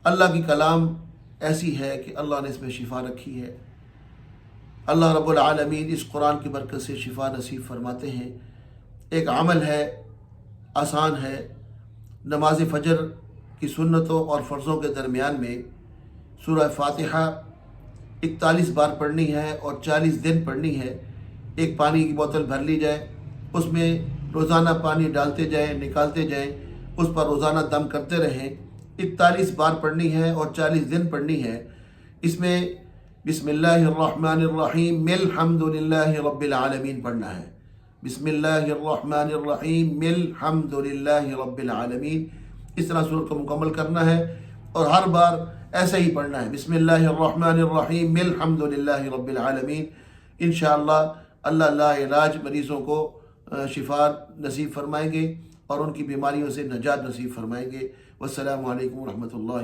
اللہ کی کلام ایسی ہے کہ اللہ نے اس میں شفا رکھی ہے۔ اللہ رب العالمین اس قرآن کی برکت سے شفا نصیب فرماتے ہیں۔ ایک عمل ہے، آسان ہے، نماز فجر کی سنتوں اور فرضوں کے درمیان میں سورہ فاتحہ 41 بار پڑھنی ہے اور 40 دن پڑھنی ہے۔ ایک پانی کی بوتل بھر لی جائے، اس میں روزانہ پانی ڈالتے جائیں، نکالتے جائیں، اس پر روزانہ دم کرتے رہیں۔ 41 بار پڑھنی ہے اور 40 دن پڑھنی ہے۔ اس میں بسم اللہ الرحمن الرحیم الحمد للہ رب العالمین پڑھنا ہے۔ بسم اللہ الرحمن الرحیم الحمد للہ رب العالمین، اس طرح سورت کو مکمل کرنا ہے اور ہر بار ایسے ہی پڑھنا ہے، بسم اللہ الرحمن الرحیم الحمد للہ رب العالمین۔ انشاءاللہ اللہ لا علاج مریضوں کو شفا نصیب فرمائیں گے اور ان کی بیماریوں سے نجات نصیب فرمائیں گے۔ والسلام علیکم ورحمۃ اللہ۔